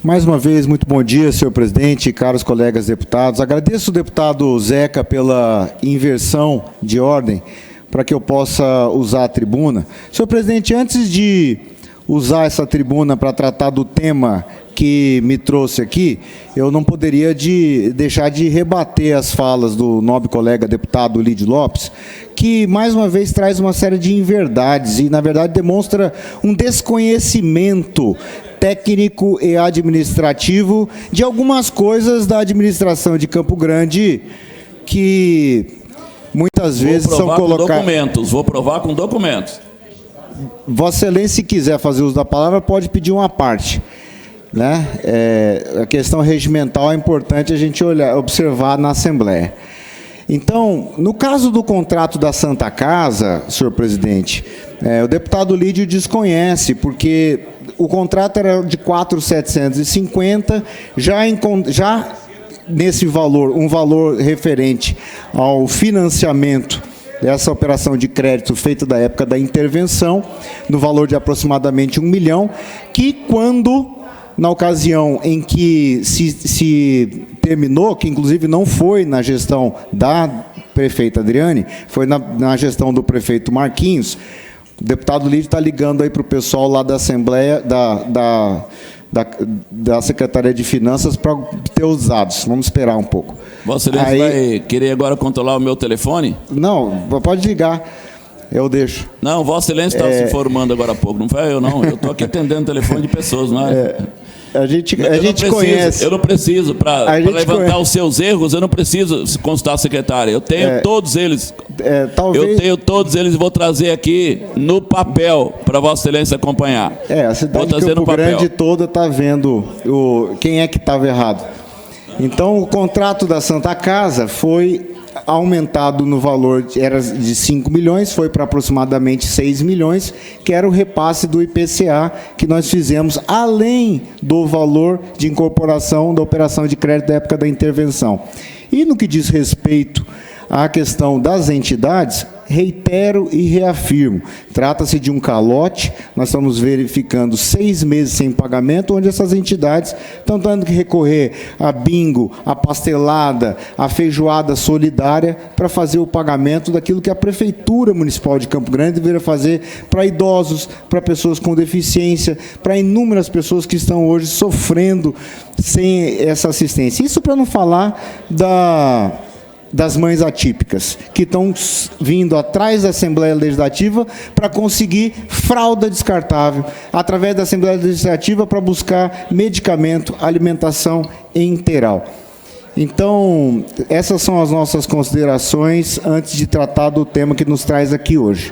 Mais uma vez, muito bom dia, senhor presidente, caros colegas deputados. Agradeço o deputado Zeca pela inversão de ordem para que eu possa usar a tribuna. Senhor presidente, antes de usar essa tribuna para tratar do tema que me trouxe aqui, eu não poderia deixar de rebater as falas do nobre colega deputado Lídio Lopes, que, mais uma vez, traz uma série de inverdades e, na verdade, demonstra um desconhecimento técnico e administrativo de algumas coisas da administração de Campo Grande que muitas vezes são colocadas... Vou provar com documentos. Vossa Excelência, se quiser fazer uso da palavra, pode pedir uma parte, né? A questão regimental é importante a gente observar na Assembleia. Então, no caso do contrato da Santa Casa, senhor presidente, o deputado Lídio desconhece, porque o contrato era de 4.750, já nesse valor, um valor referente ao financiamento dessa operação de crédito feita da época da intervenção, no valor de aproximadamente 1 milhão, que quando, na ocasião em que se terminou, que inclusive não foi na gestão da prefeita Adriane, foi na gestão do prefeito Marquinhos, o deputado Lídio está ligando aí para o pessoal lá da Assembleia, da Secretaria de Finanças, para ter os dados. Vamos esperar um pouco. Vossa Excelência vai querer agora controlar o meu telefone? Não, pode ligar. Eu deixo. Não, Vossa Excelência estava se informando agora há pouco. Não foi eu, não. Eu estou aqui atendendo o telefone de pessoas, não é? A gente conhece. Eu não preciso, para levantar os seus erros, eu não preciso consultar a secretária. Eu tenho todos eles. Eu tenho todos eles e vou trazer aqui no papel para Vossa Excelência acompanhar. A cidade de Campo Grande toda está vendo quem é que estava errado. Então, o contrato da Santa Casa foi aumentado no valor, era de 5 milhões, foi para aproximadamente 6 milhões, que era o repasse do IPCA que nós fizemos, além do valor de incorporação da operação de crédito da época da intervenção. E no que diz respeito à questão das entidades, reitero e reafirmo, trata-se de um calote, nós estamos verificando 6 meses sem pagamento, onde essas entidades estão tendo que recorrer a bingo, a pastelada, a feijoada solidária para fazer o pagamento daquilo que a Prefeitura Municipal de Campo Grande deveria fazer para idosos, para pessoas com deficiência, para inúmeras pessoas que estão hoje sofrendo sem essa assistência. Isso para não falar das mães atípicas, que estão vindo atrás da Assembleia Legislativa para conseguir fralda descartável, através da Assembleia Legislativa para buscar medicamento, alimentação integral. Então, essas são as nossas considerações antes de tratar do tema que nos traz aqui hoje.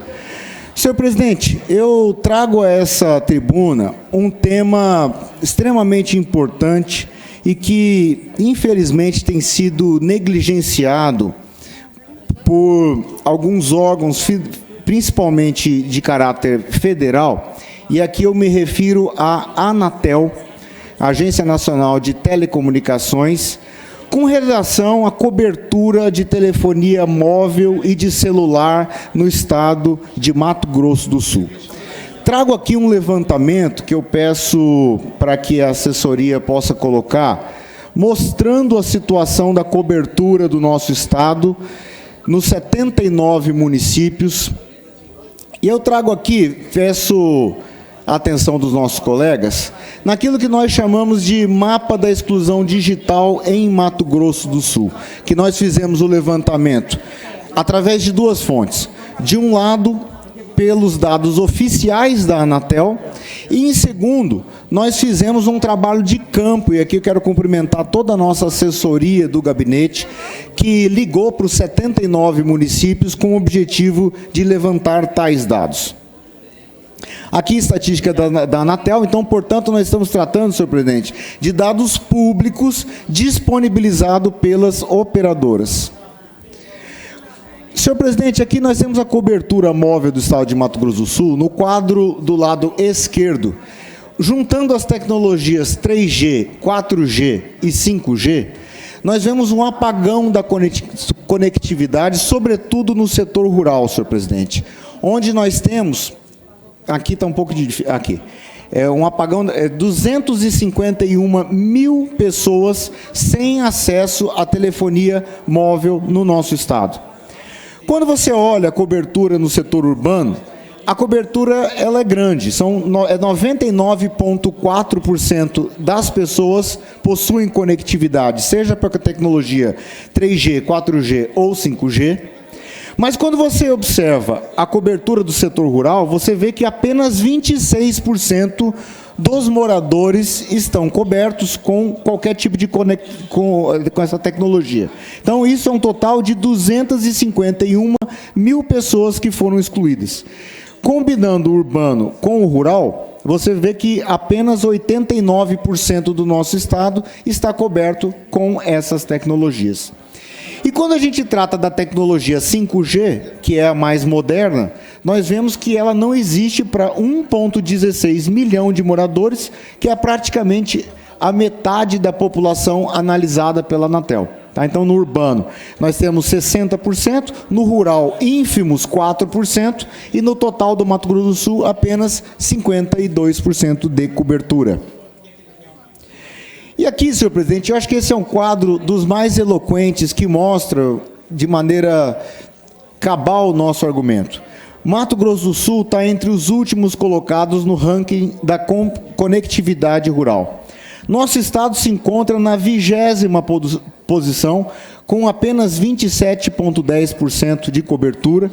Senhor presidente, eu trago a essa tribuna um tema extremamente importante e que, infelizmente, tem sido negligenciado por alguns órgãos, principalmente de caráter federal, e aqui eu me refiro à Anatel, Agência Nacional de Telecomunicações, com relação à cobertura de telefonia móvel e de celular no estado de Mato Grosso do Sul. Trago aqui um levantamento que eu peço para que a assessoria possa colocar, mostrando a situação da cobertura do nosso estado nos 79 municípios. E eu trago aqui, peço a atenção dos nossos colegas, naquilo que nós chamamos de mapa da exclusão digital em Mato Grosso do Sul, que nós fizemos o levantamento através de duas fontes. De um lado, pelos dados oficiais da Anatel, e, em segundo, nós fizemos um trabalho de campo, e aqui eu quero cumprimentar toda a nossa assessoria do gabinete, que ligou para os 79 municípios com o objetivo de levantar tais dados. Aqui a estatística da Anatel, então, portanto, nós estamos tratando, senhor presidente, de dados públicos disponibilizados pelas operadoras. Senhor presidente, aqui nós temos a cobertura móvel do estado de Mato Grosso do Sul, no quadro do lado esquerdo. Juntando as tecnologias 3G, 4G e 5G, nós vemos um apagão da conectividade, sobretudo no setor rural, senhor presidente, onde nós temos, aqui está um pouco de aqui, um apagão, 251 mil pessoas sem acesso à telefonia móvel no nosso estado. Quando você olha a cobertura no setor urbano, a cobertura ela é grande, 99,4% das pessoas possuem conectividade, seja para a tecnologia 3G, 4G ou 5G. Mas quando você observa a cobertura do setor rural, você vê que apenas 26% dos moradores estão cobertos com qualquer tipo de com essa tecnologia. Então, isso é um total de 251 mil pessoas que foram excluídas. Combinando o urbano com o rural, você vê que apenas 89% do nosso estado está coberto com essas tecnologias. E quando a gente trata da tecnologia 5G, que é a mais moderna, nós vemos que ela não existe para 1,16 milhão de moradores, que é praticamente a metade da população analisada pela Anatel. Tá? Então, no urbano, nós temos 60%, no rural, ínfimos 4%, e no total do Mato Grosso do Sul, apenas 52% de cobertura. E aqui, senhor presidente, eu acho que esse é um quadro dos mais eloquentes que mostra de maneira cabal o nosso argumento. Mato Grosso do Sul está entre os últimos colocados no ranking da conectividade rural. Nosso estado se encontra na 20ª posição, com apenas 27,10% de cobertura,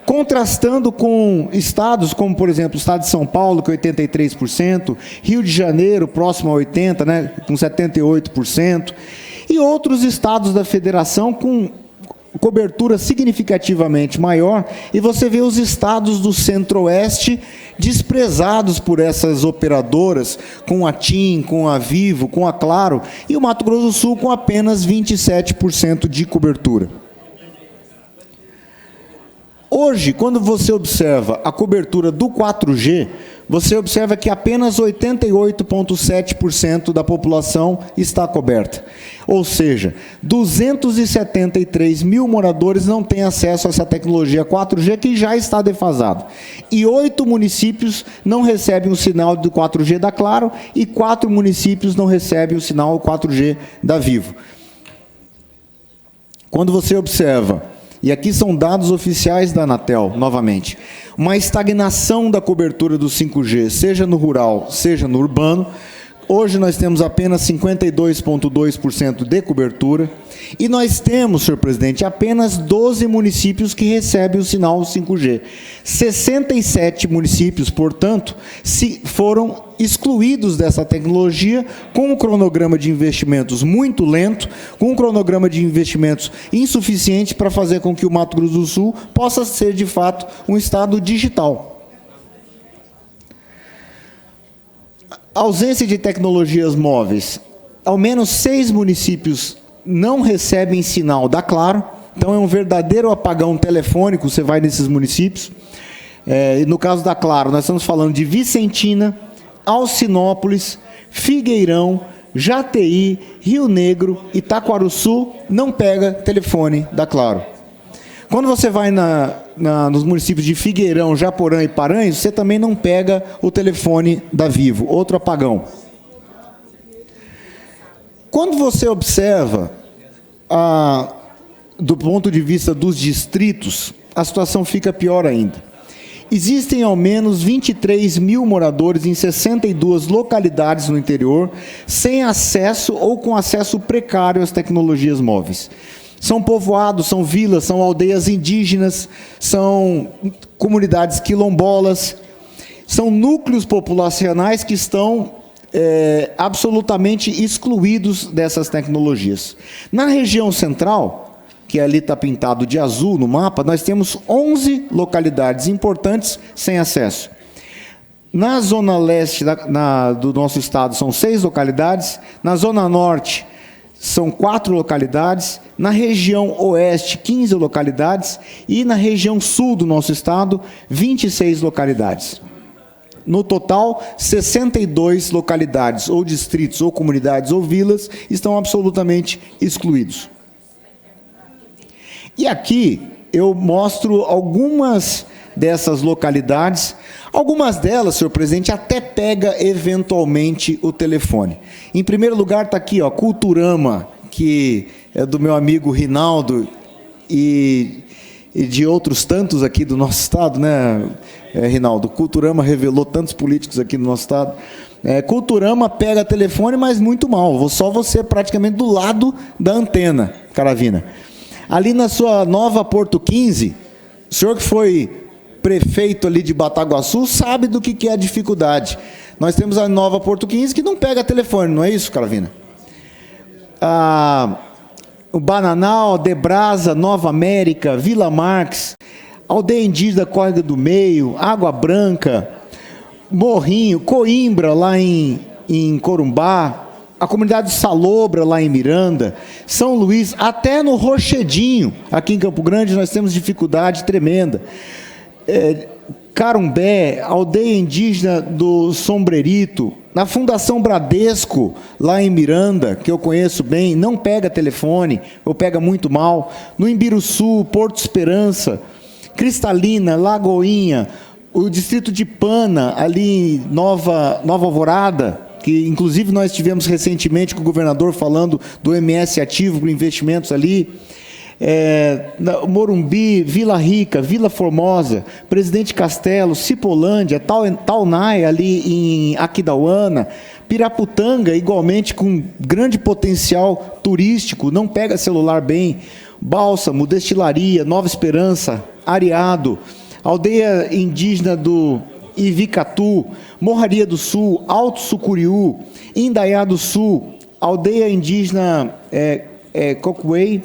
contrastando com estados como, por exemplo, o estado de São Paulo, que é 83%, Rio de Janeiro, próximo a 80%, né, com 78%, e outros estados da federação com cobertura significativamente maior, e você vê os estados do Centro-Oeste desprezados por essas operadoras, com a TIM, com a Vivo, com a Claro, e o Mato Grosso do Sul com apenas 27% de cobertura. Hoje, quando você observa a cobertura do 4G, você observa que apenas 88,7% da população está coberta. Ou seja, 273 mil moradores não têm acesso a essa tecnologia 4G, que já está defasada. E 8 municípios não recebem o sinal do 4G da Claro, e 4 municípios não recebem o sinal 4G da Vivo. Quando você observa, e aqui são dados oficiais da Anatel, novamente, uma estagnação da cobertura do 5G, seja no rural, seja no urbano. Hoje nós temos apenas 52,2% de cobertura, e nós temos, senhor presidente, apenas 12 municípios que recebem o sinal 5G. 67 municípios, portanto, foram excluídos dessa tecnologia, com um cronograma de investimentos muito lento, com um cronograma de investimentos insuficiente para fazer com que o Mato Grosso do Sul possa ser, de fato, um estado digital. A ausência de tecnologias móveis. Ao menos 6 municípios não recebem sinal da Claro, então é um verdadeiro apagão telefônico, você vai nesses municípios. No caso da Claro, nós estamos falando de Vicentina, Alcinópolis, Figueirão, Jataí, Rio Negro, Itaquaruçu, não pega telefone da Claro. Quando você vai nos municípios de Figueirão, Japorã e Paranhos, você também não pega o telefone da Vivo, outro apagão. Quando você observa, do ponto de vista dos distritos, a situação fica pior ainda. Existem ao menos 23 mil moradores em 62 localidades no interior, sem acesso ou com acesso precário às tecnologias móveis. São povoados, são vilas, são aldeias indígenas, são comunidades quilombolas, são núcleos populacionais que estão absolutamente excluídos dessas tecnologias. Na região central, que ali está pintado de azul no mapa, nós temos 11 localidades importantes sem acesso. Na zona leste do nosso estado são 6 localidades, na zona norte são 4 localidades, na região oeste 15 localidades e na região sul do nosso estado 26 localidades. No total, 62 localidades, ou distritos, ou comunidades, ou vilas, estão absolutamente excluídos. E aqui eu mostro algumas dessas localidades. Algumas delas, senhor presidente, até pega eventualmente o telefone. Em primeiro lugar está aqui, ó, Culturama, que é do meu amigo Rinaldo e de outros tantos aqui do nosso estado, né, Rinaldo? Culturama revelou tantos políticos aqui no nosso estado. Culturama pega telefone, mas muito mal. Só você praticamente do lado da antena, Caravina. Ali na sua Nova Porto 15, o senhor que foi prefeito ali de Bataguaçu sabe do que é a dificuldade. Nós temos a Nova Porto 15 que não pega telefone, não é isso, Caravina? O Bananal, Debrasa, Nova América, Vila Marques, Aldeia Indígena Córrega do Meio, Água Branca, Morrinho, Coimbra, lá em Corumbá, a comunidade Salobra, lá em Miranda, São Luís, até no Rochedinho, aqui em Campo Grande, nós temos dificuldade tremenda. Carumbé, Aldeia Indígena do Sombrerito, na Fundação Bradesco, lá em Miranda, que eu conheço bem, não pega telefone, ou pega muito mal. No Imbiruçu, Porto Esperança, Cristalina, Lagoinha, o distrito de Pana, ali em Nova Alvorada, que inclusive nós tivemos recentemente com o governador falando do MS ativo para investimentos ali, Morumbi, Vila Rica, Vila Formosa, Presidente Castelo, Cipolândia, Taunay, ali em Aquidauana, Piraputanga, igualmente com grande potencial turístico, não pega celular bem, Bálsamo, Destilaria, Nova Esperança, Areado, Aldeia Indígena do Ivicatu, Morraria do Sul, Alto Sucuriú, Indaiá do Sul, Aldeia Indígena Cocuei,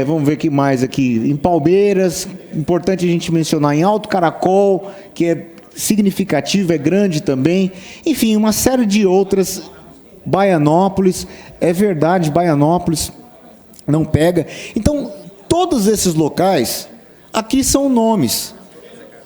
vamos ver o que mais aqui, em Palmeiras, importante a gente mencionar, em Alto Caracol, que é significativo, é grande também, enfim, uma série de outras, Baianópolis, é verdade, Baianópolis não pega. Então, todos esses locais, aqui são nomes,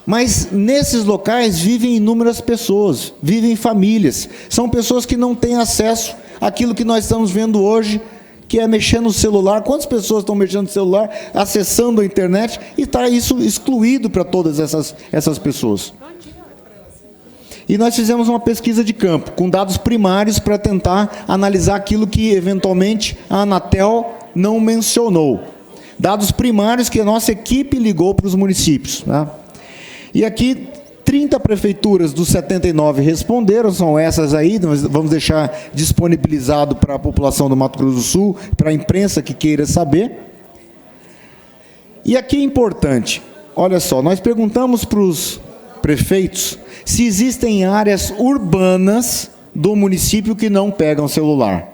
mas nesses locais vivem inúmeras pessoas, vivem famílias, são pessoas que não têm acesso àquilo que nós estamos vendo hoje, que é mexer no celular. Quantas pessoas estão mexendo no celular, acessando a internet, e está isso excluído para todas essas pessoas. E nós fizemos uma pesquisa de campo, com dados primários, para tentar analisar aquilo que, eventualmente, a Anatel não mencionou. Dados primários que a nossa equipe ligou para os municípios, né? E aqui, 30 prefeituras dos 79 responderam, são essas aí, nós vamos deixar disponibilizado para a população do Mato Grosso do Sul, para a imprensa que queira saber. E aqui é importante, olha só, nós perguntamos para os prefeitos se existem áreas urbanas do município que não pegam celular.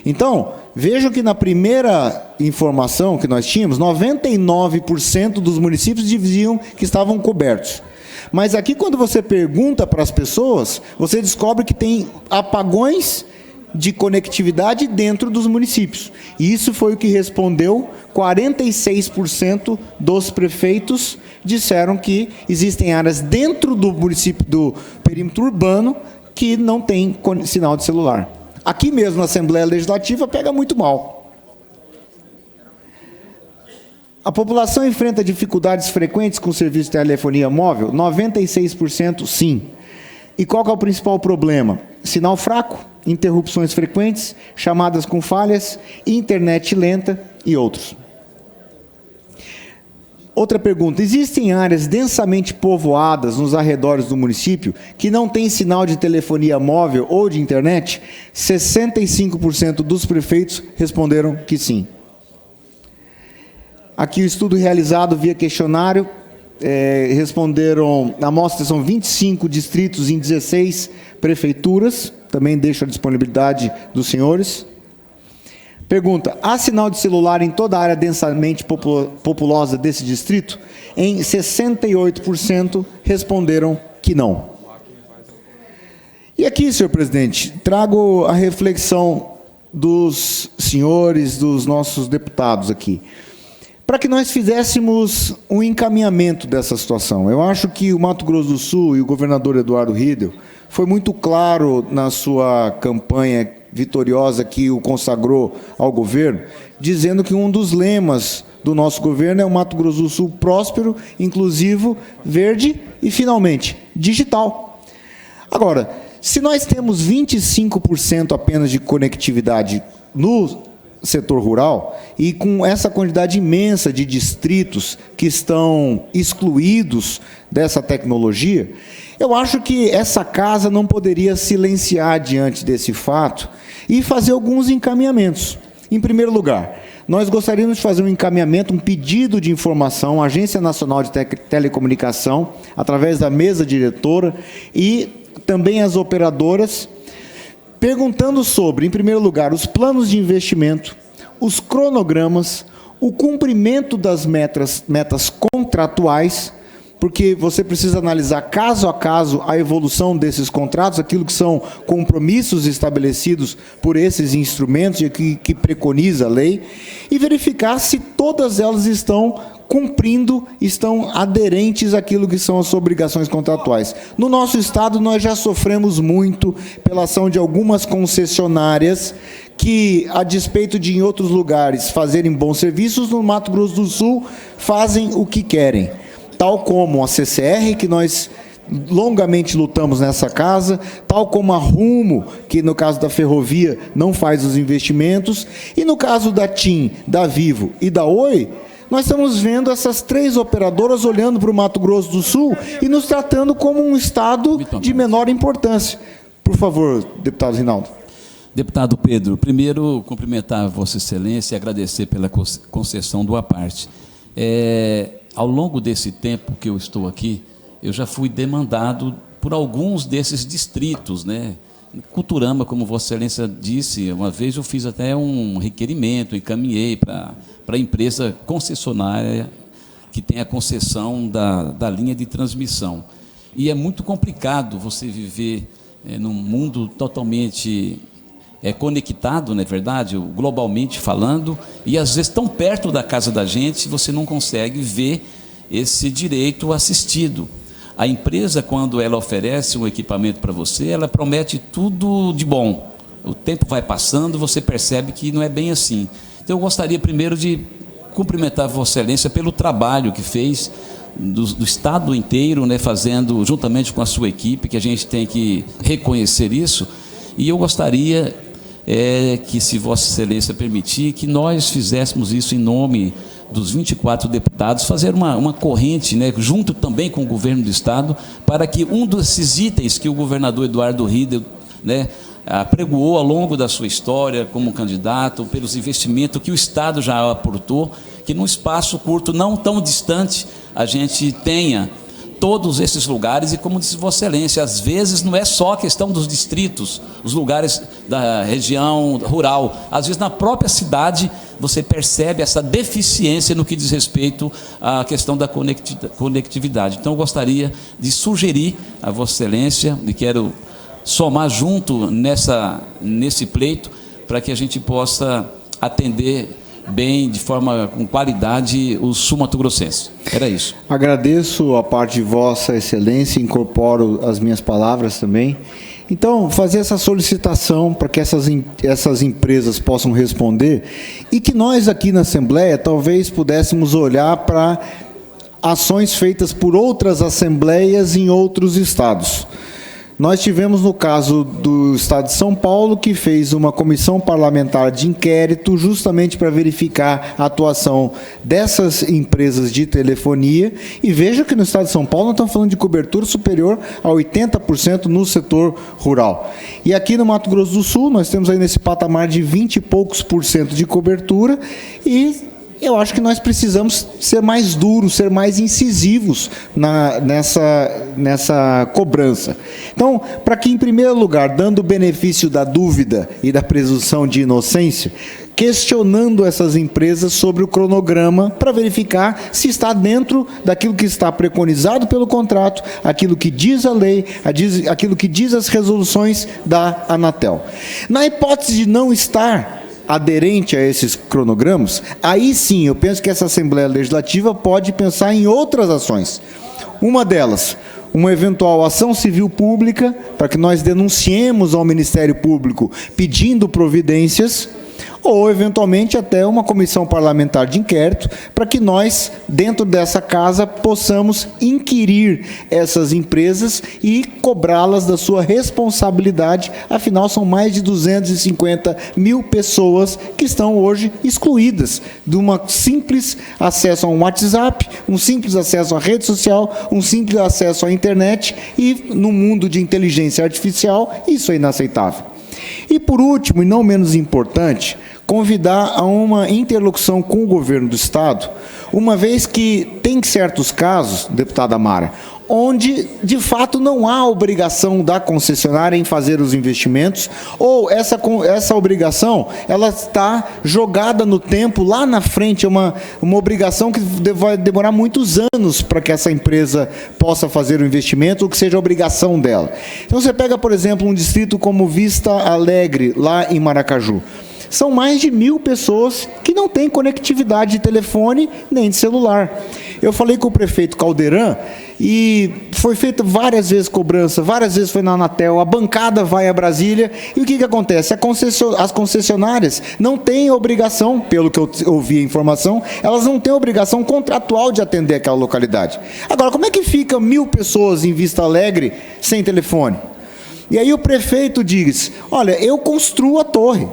Então, vejam que na primeira informação que nós tínhamos, 99% dos municípios diziam que estavam cobertos. Mas aqui, quando você pergunta para as pessoas, você descobre que tem apagões de conectividade dentro dos municípios. E isso foi o que respondeu 46% dos prefeitos disseram que existem áreas dentro do município, do perímetro urbano, que não tem sinal de celular. Aqui mesmo, na Assembleia Legislativa, pega muito mal. A população enfrenta dificuldades frequentes com o serviço de telefonia móvel? 96% sim. E qual que é o principal problema? Sinal fraco, interrupções frequentes, chamadas com falhas, internet lenta e outros. Outra pergunta, existem áreas densamente povoadas nos arredores do município que não têm sinal de telefonia móvel ou de internet? 65% dos prefeitos responderam que sim. Aqui o estudo realizado via questionário, responderam, a amostra são 25 distritos em 16 prefeituras, também deixo a disponibilidade dos senhores. Pergunta, há sinal de celular em toda a área densamente populosa desse distrito? Em 68% responderam que não. E aqui, senhor presidente, trago a reflexão dos senhores, dos nossos deputados aqui, para que nós fizéssemos um encaminhamento dessa situação. Eu acho que o Mato Grosso do Sul e o governador Eduardo Riedel foi muito claro na sua campanha vitoriosa que o consagrou ao governo, dizendo que um dos lemas do nosso governo é um Mato Grosso do Sul próspero, inclusivo, verde e, finalmente, digital. Agora, se nós temos 25% apenas de conectividade no setor rural, e com essa quantidade imensa de distritos que estão excluídos dessa tecnologia, eu acho que essa casa não poderia silenciar diante desse fato e fazer alguns encaminhamentos. Em primeiro lugar, nós gostaríamos de fazer um encaminhamento, um pedido de informação à Agência Nacional de Telecomunicação, através da mesa diretora, e também às operadoras, perguntando sobre, em primeiro lugar, os planos de investimento, os cronogramas, o cumprimento das metas contratuais, porque você precisa analisar caso a caso a evolução desses contratos, aquilo que são compromissos estabelecidos por esses instrumentos e que preconiza a lei, e verificar se todas elas estão cumprindo, estão aderentes àquilo que são as obrigações contratuais. No nosso estado, nós já sofremos muito pela ação de algumas concessionárias que, a despeito de em outros lugares fazerem bons serviços, no Mato Grosso do Sul fazem o que querem. Tal como a CCR, que nós longamente lutamos nessa casa, tal como a Rumo, que no caso da ferrovia não faz os investimentos, e no caso da TIM, da Vivo e da Oi, nós estamos vendo essas três operadoras olhando para o Mato Grosso do Sul e nos tratando como um estado de menor importância. Por favor, deputado Rinaldo. Deputado Pedro, primeiro cumprimentar Vossa Excelência e agradecer pela concessão do à parte. Ao longo desse tempo que eu estou aqui, eu já fui demandado por alguns desses distritos, né? Culturama, como Vossa Excelência disse, uma vez eu fiz até um requerimento, encaminhei para a empresa concessionária que tem a concessão da linha de transmissão. E é muito complicado você viver num mundo totalmente conectado, não é verdade, globalmente falando, e às vezes tão perto da casa da gente, você não consegue ver esse direito assistido. A empresa, quando ela oferece um equipamento para você, ela promete tudo de bom. O tempo vai passando, você percebe que não é bem assim. Então, eu gostaria primeiro de cumprimentar Vossa Excelência pelo trabalho que fez do Estado inteiro, né, fazendo juntamente com a sua equipe, que a gente tem que reconhecer isso. E eu gostaria que, se Vossa Excelência permitir, que nós fizéssemos isso em nome dos 24 deputados, fazer uma corrente, né, junto também com o governo do Estado, para que um desses itens que o governador Eduardo Riedel, né, apregoou ao longo da sua história como candidato, pelos investimentos que o Estado já aportou, que num espaço curto, não tão distante, a gente tenha todos esses lugares. E como disse Vossa Excelência, às vezes não é só a questão dos distritos, os lugares da região rural, às vezes na própria cidade você percebe essa deficiência no que diz respeito à questão da conectividade. Então eu gostaria de sugerir a Vossa Excelência, e quero somar junto nesse pleito, para que a gente possa atender bem, de forma com qualidade, o sul-mato-grossense. Era isso. Agradeço a parte de Vossa Excelência, incorporo as minhas palavras também. Então, fazer essa solicitação para que essas empresas possam responder, e que nós aqui na Assembleia talvez pudéssemos olhar para ações feitas por outras assembleias em outros estados. Nós tivemos no caso do Estado de São Paulo, que fez uma comissão parlamentar de inquérito justamente para verificar a atuação dessas empresas de telefonia, e veja que no Estado de São Paulo nós estamos falando de cobertura superior a 80% no setor rural. E aqui no Mato Grosso do Sul nós temos aí nesse patamar de 20 e poucos por cento de cobertura, e eu acho que nós precisamos ser mais duros, ser mais incisivos nessa cobrança. Então, para que, em primeiro lugar, dando o benefício da dúvida e da presunção de inocência, questionando essas empresas sobre o cronograma para verificar se está dentro daquilo que está preconizado pelo contrato, aquilo que diz a lei, aquilo que diz as resoluções da Anatel. Na hipótese de não estar aderente a esses cronogramas, aí sim eu penso que essa Assembleia Legislativa pode pensar em outras ações. Uma delas, uma eventual ação civil pública, para que nós denunciemos ao Ministério Público pedindo providências, ou, eventualmente, até uma comissão parlamentar de inquérito, para que nós, dentro dessa casa, possamos inquirir essas empresas e cobrá-las da sua responsabilidade. Afinal, são mais de 250 mil pessoas que estão hoje excluídas de um simples acesso a um WhatsApp, um simples acesso à rede social, um simples acesso à internet, e no mundo de inteligência artificial, isso é inaceitável. E, por último, e não menos importante, convidar a uma interlocução com o governo do Estado, uma vez que tem certos casos, deputada Mara, onde, de fato, não há obrigação da concessionária em fazer os investimentos, ou essa obrigação ela está jogada no tempo, lá na frente, é uma obrigação que vai demorar muitos anos para que essa empresa possa fazer o investimento, ou que seja a obrigação dela. Então, você pega, por exemplo, um distrito como Vista Alegre, lá em Maracaju. São mais de 1.000 pessoas que não têm conectividade de telefone nem de celular. Eu falei com o prefeito Caldeirão e foi feita várias vezes cobrança, várias vezes foi na Anatel, a bancada vai a Brasília, e o que acontece? As concessionárias não têm obrigação, pelo que eu ouvi a informação, elas não têm obrigação contratual de atender aquela localidade. Agora, como é que fica 1.000 pessoas em Vista Alegre sem telefone? E aí o prefeito diz, olha, eu construo a torre.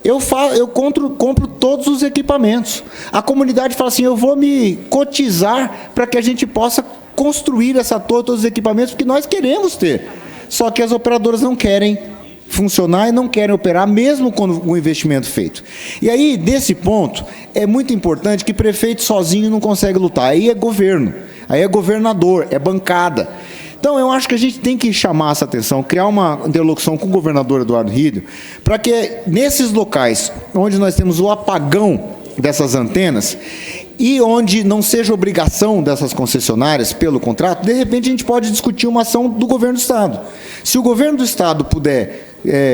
Eu compro todos os equipamentos. A comunidade fala assim, eu vou me cotizar para que a gente possa construir essa torre, todos os equipamentos, porque nós queremos ter. Só que as operadoras não querem funcionar e não querem operar, mesmo com o investimento feito. E aí, desse ponto, é muito importante que prefeito sozinho não consegue lutar. Aí é governo, aí é governador, é bancada. Então, eu acho que a gente tem que chamar essa atenção, criar uma interlocução com o governador Eduardo Rídio, para que nesses locais onde nós temos o apagão dessas antenas e onde não seja obrigação dessas concessionárias pelo contrato, de repente a gente pode discutir uma ação do governo do Estado. Se o governo do Estado puder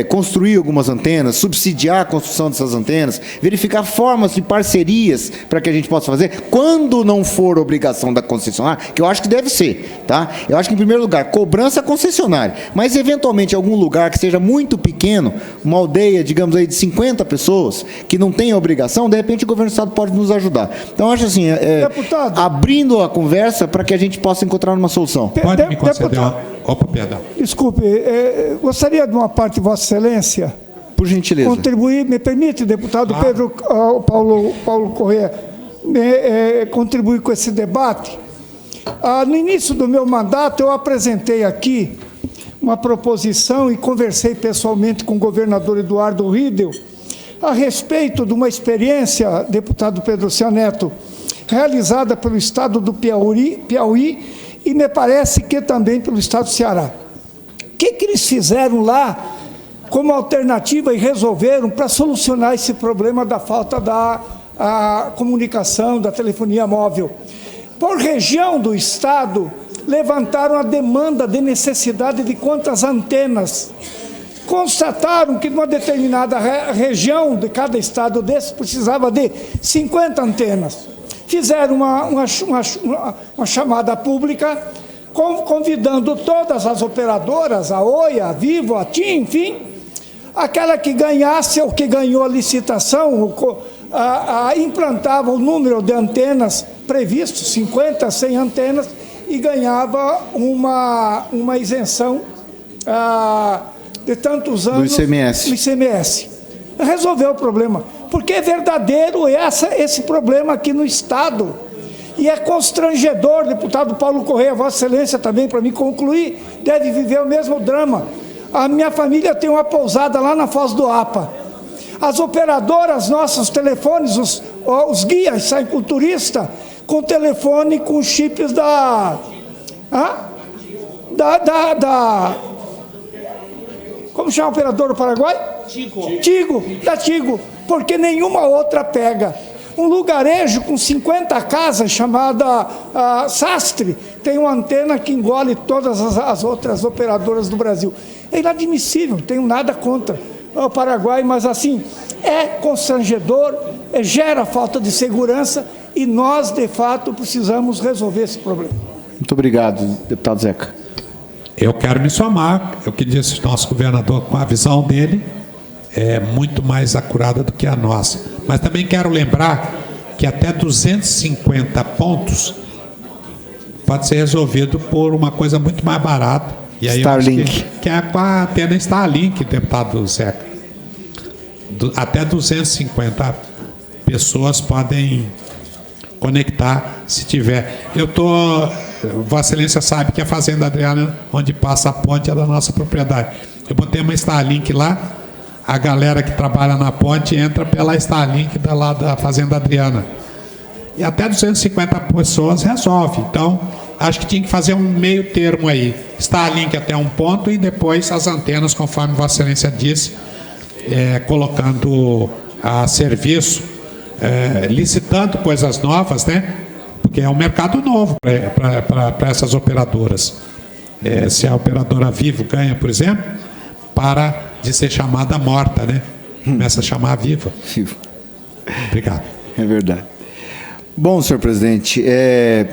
construir algumas antenas, subsidiar a construção dessas antenas, verificar formas de parcerias para que a gente possa fazer, quando não for obrigação da concessionária, que eu acho que deve ser, tá? Eu acho que, em primeiro lugar, cobrança concessionária, mas, eventualmente, algum lugar que seja muito pequeno, uma aldeia, digamos aí, de 50 pessoas, que não tem obrigação, de repente o governo do Estado pode nos ajudar. Então, eu acho assim, deputado, abrindo a conversa para que a gente possa encontrar uma solução. Pode me conceder uma... Opa, perdão. Desculpe, gostaria de uma parte de Vossa Excelência. Por gentileza. Contribuir, me permite, deputado Pedro Paulo Corrêa, contribuir com esse debate. No início do meu mandato, eu apresentei aqui uma proposição e conversei pessoalmente com o governador Eduardo Rídio a respeito de uma experiência, deputado Pedro Cianeto, realizada pelo Estado do Piauí e me parece que também pelo Estado do Ceará. O que eles fizeram lá como alternativa e resolveram para solucionar esse problema da falta da comunicação, da telefonia móvel? Por região do Estado, levantaram a demanda de necessidade de quantas antenas. Constataram que numa determinada região de cada estado desse precisava de 50 antenas. Fizeram uma chamada pública, convidando todas as operadoras, a Oi, a Vivo, a TIM, enfim, aquela que ganhasse ou que ganhou a licitação, implantava o número de antenas previsto, 50, 100 antenas, e ganhava uma isenção de tantos anos do ICMS. Do ICMS. Resolveu o problema, porque é verdadeiro esse problema aqui no Estado. E é constrangedor, deputado Paulo Corrêa, Vossa Excelência também, para me concluir, deve viver o mesmo drama. A minha família tem uma pousada lá na Foz do Apa. As operadoras, nossos telefones, os guias saem com o turista, com telefone com chips como chama a operadora do Paraguai? Tigo, porque nenhuma outra pega. Um lugarejo com 50 casas, chamada Sastre, tem uma antena que engole todas as outras operadoras do Brasil. É inadmissível, não tenho nada contra o Paraguai, mas assim, é constrangedor, gera falta de segurança e nós, de fato, precisamos resolver esse problema. Muito obrigado, deputado Zeca. Eu quero me somar, eu que disse o nosso governador com a visão dele, é muito mais acurada do que a nossa. Mas também quero lembrar que até 250 pontos pode ser resolvido por uma coisa muito mais barata. E aí Starlink. Que é com a antena Starlink, deputado Zeca. Até 250 pessoas podem conectar se tiver. Vossa Excelência sabe que a Fazenda Adriana, onde passa a ponte, é da nossa propriedade. Eu botei uma Starlink lá, a galera que trabalha na ponte entra pela Starlink lá da Fazenda Adriana. E até 250 pessoas resolve. Então, acho que tinha que fazer um meio termo aí. Starlink até um ponto e depois as antenas, conforme Vossa Excelência disse, colocando a serviço, licitando coisas novas, né? Porque é um mercado novo para essas operadoras. Se a operadora Vivo ganha, por exemplo, para de ser chamada morta, né? Começa a chamar Viva. Obrigado. É verdade. Bom, senhor presidente,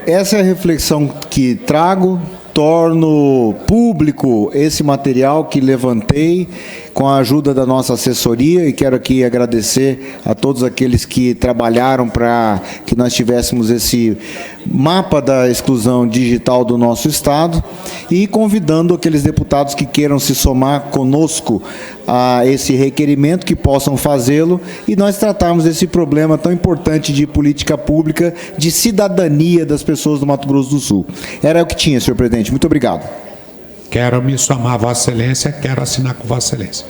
essa é a reflexão que trago, torno público esse material que levantei com a ajuda da nossa assessoria, e quero aqui agradecer a todos aqueles que trabalharam para que nós tivéssemos esse mapa da exclusão digital do nosso Estado, e convidando aqueles deputados que queiram se somar conosco a esse requerimento, que possam fazê-lo, e nós tratarmos desse problema tão importante de política pública, de cidadania das pessoas do Mato Grosso do Sul. Era o que tinha, senhor presidente. Muito obrigado. Quero me somar a Vossa Excelência, quero assinar com Vossa Excelência.